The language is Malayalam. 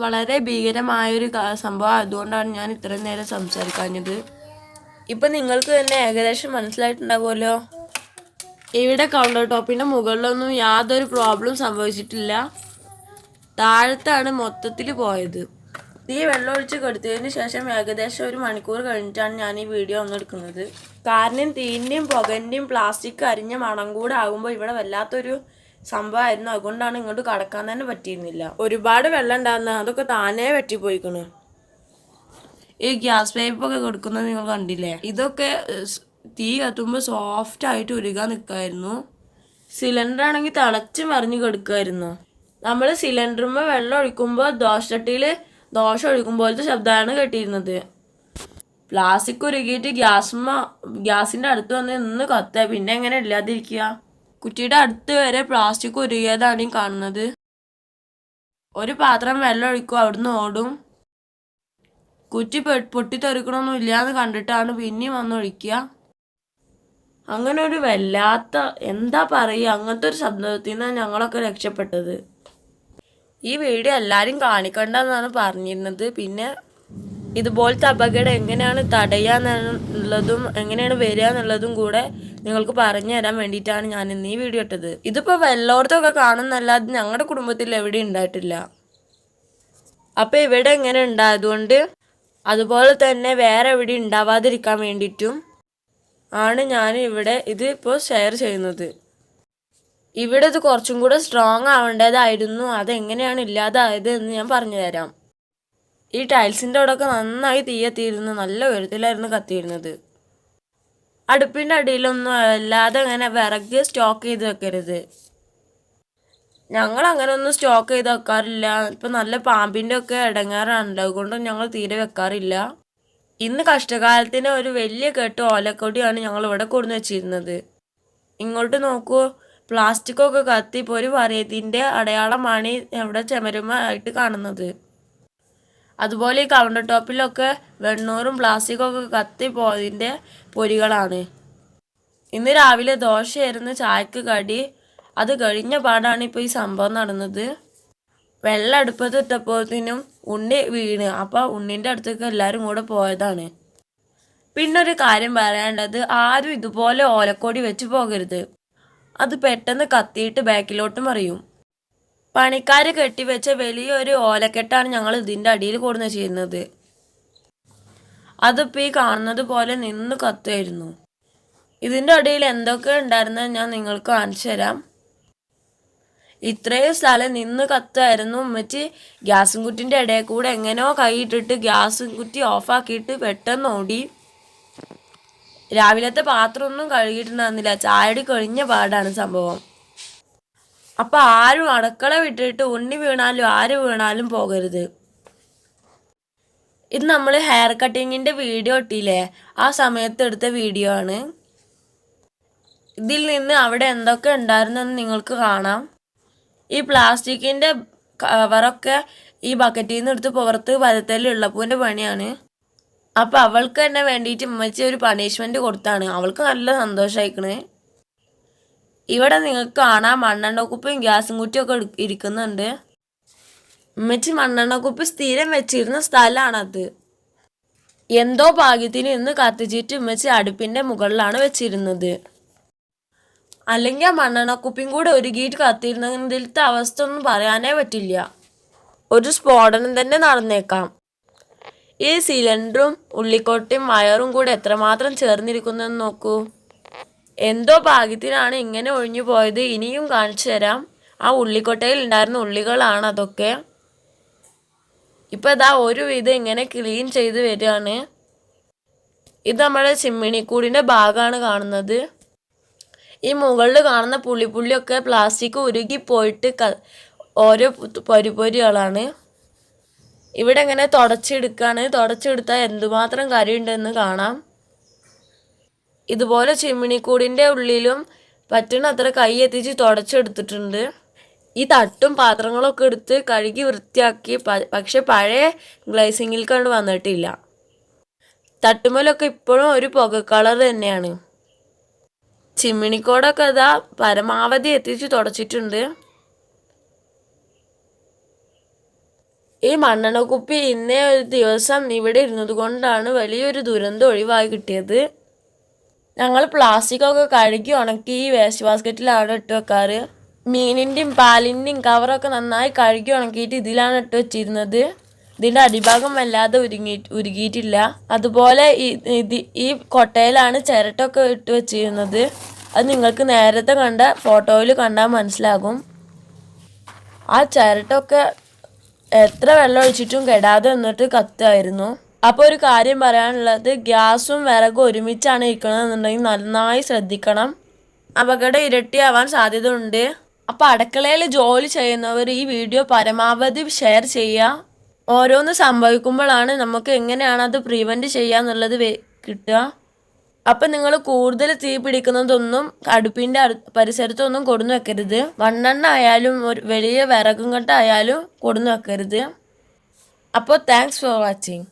വളരെ ഭീകരമായൊരു സംഭവം അതുകൊണ്ടാണ് ഞാൻ ഇത്രയും നേരം സംസാരിക്കാഞ്ഞത്. ഇപ്പം നിങ്ങൾക്ക് തന്നെ ഏകദേശം മനസ്സിലായിട്ടുണ്ടാവുമല്ലോ. ഇവിടെ കൗണ്ടർ ടോപ്പിൻ്റെ മുകളിലൊന്നും യാതൊരു പ്രോബ്ലം സംഭവിച്ചിട്ടില്ല. താഴത്താണ് മൊത്തത്തിൽ പോയത്. ഈ വെള്ളം ഒഴിച്ച് കെടുത്തതിന് ശേഷം ഏകദേശം 1 മണിക്കൂർ കഴിഞ്ഞിട്ടാണ് ഞാൻ ഈ വീഡിയോ എടുക്കുന്നത്. കാരണം തീൻ്റെയും പുകൻ്റെയും പ്ലാസ്റ്റിക് അരിഞ്ഞ മണം കൂടെ ആകുമ്പോൾ ഇവിടെ വല്ലാത്തൊരു സംഭവമായിരുന്നു. അതുകൊണ്ടാണ് ഇങ്ങോട്ട് കടക്കാൻ തന്നെ പറ്റിയിരുന്നില്ല. ഒരുപാട് വെള്ളം ഉണ്ടായിരുന്നു, അതൊക്കെ താനേ വെട്ടിപ്പോയിക്കണ്. ഈ ഗ്യാസ് പൈപ്പൊക്കെ കൊടുക്കുന്നത് നിങ്ങൾ കണ്ടില്ലേ? ഇതൊക്കെ തീ കത്തുമ്പോൾ സോഫ്റ്റായിട്ട് ഉരുകാൻ നിൽക്കുമായിരുന്നു. സിലിണ്ടർ ആണെങ്കിൽ തിളച്ച് മറിഞ്ഞ് കെടുക്കുമായിരുന്നു. നമ്മൾ സിലിണ്ടറുമ്പോൾ വെള്ളം ഒഴിക്കുമ്പോൾ ദോശച്ചട്ടിയിൽ ദോശ ഒഴിക്കുമ്പോഴത്തെ ശബ്ദമാണ് കേട്ടിരുന്നത്. പ്ലാസ്റ്റിക് ഉരുകിയിട്ട് ഗ്യാസിൻ്റെ അടുത്ത് വന്ന് നിന്ന് കത്തുക, പിന്നെ എങ്ങനെ ഇല്ലാതിരിക്കുക? കുറ്റിയുടെ അടുത്ത് വരെ പ്ലാസ്റ്റിക് ഉരുകിയതാണ് ഈ കാണുന്നത്. ഒരു പാത്രം വെള്ളം ഒഴിക്കും, അവിടുന്ന് ഓടും. കുറ്റി പൊട്ടിത്തെറിക്കണമൊന്നും ഇല്ലയെന്ന് കണ്ടിട്ടാണ് പിന്നെയും വന്ന് ഒഴിക്കുക. അങ്ങനെ ഒരു വല്ലാത്ത, എന്താ പറയുക, അങ്ങനത്തെ ഒരു ശബ്ദത്തിൽ നിന്നാണ് ഞങ്ങളൊക്കെ രക്ഷപ്പെട്ടത്. ഈ വീഡിയോ എല്ലാവരും കാണിക്കണ്ടെന്നാണ് പറഞ്ഞിരുന്നത്. പിന്നെ ഇതുപോലത്തെ അപകടം എങ്ങനെയാണ് തടയാന്നുള്ളതും എങ്ങനെയാണ് വരിക എന്നുള്ളതും കൂടെ നിങ്ങൾക്ക് പറഞ്ഞു തരാൻ വേണ്ടിയിട്ടാണ് ഞാൻ ഇന്ന് ഈ വീഡിയോ ഇട്ടത്. ഇതിപ്പോൾ എല്ലായിടത്തൊക്കെ കാണുന്നല്ലാതെ ഞങ്ങളുടെ കുടുംബത്തിൽ എവിടെ ഉണ്ടായിട്ടില്ല. അപ്പോൾ ഇവിടെ എങ്ങനെ ഉണ്ടായതുകൊണ്ട് അതുപോലെ തന്നെ വേറെ എവിടെ ഉണ്ടാവാതിരിക്കാൻ വേണ്ടിയിട്ടും ആണ് ഞാൻ ഇവിടെ ഇതിപ്പോൾ ഷെയർ ചെയ്യുന്നത്. ഇവിടെ ഇത് കുറച്ചും കൂടെ സ്ട്രോങ് ആവേണ്ടതായിരുന്നു. അതെങ്ങനെയാണ് ഇല്ലാതായത് എന്ന് ഞാൻ പറഞ്ഞു തരാം. ഈ ടൈൽസിൻ്റെ അവിടെയൊക്കെ നന്നായി തീയെത്തിയിരുന്നു, നല്ല ഉയരത്തിലായിരുന്നു കത്തിയിരുന്നത്. അടുപ്പിൻ്റെ അടിയിലൊന്നും അല്ലാതെ അങ്ങനെ വിറക് സ്റ്റോക്ക് ചെയ്ത് വെക്കരുത്. ഞങ്ങൾ അങ്ങനെ ഒന്നും സ്റ്റോക്ക് ചെയ്ത് വെക്കാറില്ല. ഇപ്പം നല്ല പാമ്പിൻ്റെ ഒക്കെ ഇടങ്ങാറാണല്ലോ, അതുകൊണ്ട് ഞങ്ങൾ തീരെ വെക്കാറില്ല. ഇന്ന് കഷ്ടകാലത്തിന് ഒരു വലിയ കെട്ട് ഓലക്കൊടിയാണ് ഞങ്ങൾ ഇവിടെ കൊണ്ടുവന്ന് വെച്ചിരുന്നത്. ഇങ്ങോട്ട് നോക്കൂ, പ്ലാസ്റ്റിക്കൊക്കെ കത്തി പൊരി പറയത്തിൻ്റെ അടയാളമാണ് ഇവിടെ ചുമരുമായിട്ട് കാണുന്നത്. അതുപോലെ ഈ കൗണ്ടർ ടോപ്പിലൊക്കെ വെണ്ണൂറും പ്ലാസ്റ്റിക്കൊക്കെ കത്തി പോയതിൻ്റെ പൊരികളാണ്. ഇന്ന് രാവിലെ ദോശയായിരുന്നു ചായക്ക് കടി. അത് കഴിഞ്ഞ പാടാണ് ഇപ്പോൾ ഈ സംഭവം നടന്നത്. വെള്ളം അടുപ്പത്ത് ഇട്ടപ്പോഴത്തേനും ഉണ്ണി വീണ്. അപ്പോൾ ഉണ്ണിൻ്റെ അടുത്തേക്ക് എല്ലാവരും കൂടെ പോയതാണ്. പിന്നൊരു കാര്യം പറയാനുള്ളത്, ആരും ഇതുപോലെ ഓലക്കൊടി വെച്ച് പോകരുത്. അത് പെട്ടെന്ന് കത്തിയിട്ട് ബാക്കിലോട്ട് മറിയും. പണിക്കാർ കെട്ടിവെച്ച വലിയൊരു ഓലക്കെട്ടാണ് ഞങ്ങൾ ഇതിൻ്റെ അടിയിൽ കൊടുന്ന് ചെയ്യുന്നത്. അതിപ്പോൾ ഈ കാണുന്നത് പോലെ നിന്ന് കത്തുമായിരുന്നു. ഇതിൻ്റെ അടിയിൽ എന്തൊക്കെ ഉണ്ടായിരുന്നത് ഞാൻ നിങ്ങൾക്ക് കാണിച്ചു തരാം. ഇത്രയും സ്ഥലം നിന്ന് കത്തായിരുന്നു. ഉമ്മച്ചി ഗ്യാസും കുറ്റിൻ്റെ ഇടയിൽ കൂടെ എങ്ങനെയോ കൈയിട്ടിട്ട് ഗ്യാസും കുറ്റി ഓഫാക്കിയിട്ട് പെട്ടെന്ന് ഓടി. രാവിലത്തെ പാത്രമൊന്നും കഴുകിയിട്ടുണ്ടായിരുന്നില്ല, ചായടി കഴിഞ്ഞ പാടാണ് സംഭവം. അപ്പം ആരും അടുക്കള വിട്ടിട്ട് ഉണ്ണി വീണാലും ആര് വീണാലും പോകരുത്. ഇത് നമ്മൾ ഹെയർ കട്ടിങ്ങിൻ്റെ വീഡിയോ ഇട്ടില്ലേ, ആ സമയത്ത് എടുത്ത വീഡിയോ ആണ്. ഇതിൽ നിന്ന് അവിടെ എന്തൊക്കെ ഉണ്ടായിരുന്നെന്ന് നിങ്ങൾക്ക് കാണാം. ഈ പ്ലാസ്റ്റിക്കിൻ്റെ കവറൊക്കെ ഈ ബക്കറ്റിൽ നിന്ന് എടുത്ത് പുറത്ത് പരത്തല് ഉള്ളപ്പൂവിൻ്റെ പണിയാണ്. അപ്പോൾ അവൾക്ക് തന്നെ വേണ്ടിയിട്ട് ഉമ്മച്ചി ഒരു പണിഷ്മെൻറ്റ് കൊടുത്താണ്. അവൾക്ക് നല്ല സന്തോഷമായിക്കണേ. ഇവിടെ നിങ്ങൾക്ക് കാണാം മണ്ണെണ്ണക്കുപ്പിയും ഗ്യാസും കുറ്റിയൊക്കെ ഇരിക്കുന്നുണ്ട്. ഉമ്മച്ചി മണ്ണെണ്ണക്കുപ്പി സ്ഥിരം വെച്ചിരുന്ന സ്ഥലമാണത്. എന്തോ ഭാഗ്യത്തിന് ഇന്ന് കത്തിച്ചിട്ട് ഉമ്മച്ചി അടുപ്പിൻ്റെ മുകളിലാണ് വെച്ചിരുന്നത്. അല്ലെങ്കിൽ ആ മണ്ണെണ്ണക്കുപ്പിയും കൂടെ ഒരുക്കിയിട്ട് കത്തിയിരുന്നതിലത്തെ അവസ്ഥ ഒന്നും പറയാനേ പറ്റില്ല. ഒരു സ്ഫോടനം തന്നെ നടന്നേക്കാം. ഈ സിലിണ്ടറും ഉള്ളിക്കൊട്ടയും വയറും കൂടെ എത്രമാത്രം ചേർന്നിരിക്കുന്നതെന്ന് നോക്കൂ. എന്തോ ഭാഗ്യത്തിനാണ് ഇങ്ങനെ ഒഴിഞ്ഞു പോയത്. ഇനിയും കാണിച്ചു തരാം. ആ ഉള്ളിക്കൊട്ടയിൽ ഉണ്ടായിരുന്ന ഉള്ളികളാണ് അതൊക്കെ. ഇപ്പം ഇതാ ഒരുവിധം ഇങ്ങനെ ക്ലീൻ ചെയ്ത് വരികയാണ്. ഇത് നമ്മുടെ ചിമ്മിണിക്കൂടിൻ്റെ ഭാഗമാണ് കാണുന്നത്. ഈ മുകളിൽ കാണുന്ന പുള്ളിയൊക്കെ പ്ലാസ്റ്റിക് ഉരുകിപ്പോയിട്ട് ഓരോ പൊരികളാണ്. ഇവിടെ ഇങ്ങനെ തുടച്ചെടുക്കുകയാണ്. തുടച്ചെടുത്താൽ എന്തുമാത്രം കറിയുണ്ടെന്ന് കാണാം. ഇതുപോലെ ചിമ്മിണിക്കൂടിൻ്റെ ഉള്ളിലും പറ്റുന്നത്ര കൈ എത്തിച്ച് തുടച്ചെടുത്തിട്ടുണ്ട്. ഈ തട്ടും പാത്രങ്ങളൊക്കെ എടുത്ത് കഴുകി വൃത്തിയാക്കി. പക്ഷെ പഴയ ഗ്ലേസിങ്ങിൽ കണ്ട് വന്നിട്ടില്ല. തട്ടുമലൊക്കെ ഇപ്പോഴും ഒരു പുക കളർ തന്നെയാണ്. ചിമ്മിണിക്കോടൊക്കെ അതാ പരമാവധി എത്തിച്ച് തുടച്ചിട്ടുണ്ട്. ഈ മണ്ണെണ്ണ കുപ്പി ഇന്നേ ഒരു ദിവസം ഇവിടെ ഇരുന്നത് കൊണ്ടാണ് വലിയൊരു ദുരന്തം ഒഴിവായി കിട്ടിയത്. ഞങ്ങൾ പ്ലാസ്റ്റിക്കൊക്കെ കഴുകി ഉണക്കി ഈ വേസ്റ്റ് ബാസ്ക്കറ്റിലാണ് ഇട്ട് വെക്കാറ്. മീനിൻ്റെയും പാലിൻ്റെയും കവറൊക്കെ നന്നായി കഴുകി ഉണക്കിയിട്ട് ഇതിലാണ് ഇട്ട് വെച്ചിരുന്നത്. ഇതിൻ്റെ അടിഭാഗം വല്ലാതെ ഉരുകിയിട്ടില്ല. അതുപോലെ ഈ കൊട്ടയിലാണ് ചിരട്ടൊക്കെ ഇട്ട് വെച്ചിരുന്നത്. അത് നിങ്ങൾക്ക് നേരത്തെ കണ്ട ഫോട്ടോയിൽ കണ്ടാൽ മനസ്സിലാകും. ആ ചിരട്ടൊക്കെ എത്ര വെള്ളം ഒഴിച്ചിട്ടും കെടാതെ നിന്നിട്ട് കത്തായിരുന്നു. അപ്പോൾ ഒരു കാര്യം പറയാനുള്ളത്, ഗ്യാസും വിറകും ഒരുമിച്ചാണ് ഇരിക്കണമെന്നുണ്ടെങ്കിൽ നന്നായി ശ്രദ്ധിക്കണം. അപകടം ഇരട്ടിയാവാൻ സാധ്യത ഉണ്ട്. അപ്പോൾ അടുക്കളയിൽ ജോലി ചെയ്യുന്നവർ ഈ വീഡിയോ പരമാവധി ഷെയർ ചെയ്യുക. ഓരോന്ന് സംഭവിക്കുമ്പോഴാണ് നമുക്ക് എങ്ങനെയാണ് അത് പ്രിവെൻറ്റ് ചെയ്യുക എന്നുള്ളത് കിട്ടുക. അപ്പം നിങ്ങൾ കൂടുതൽ തീ പിടിക്കുന്നതൊന്നും അടുപ്പിൻ്റെ പരിസരത്തൊന്നും കൊടുന്നു വെക്കരുത്. മണ്ണെണ്ണ ആയാലും ഒരു വലിയ വിറകും കട്ട ആയാലും കൊടുന്നു വെക്കരുത്. അപ്പോൾ താങ്ക്സ് ഫോർ വാച്ചിങ്.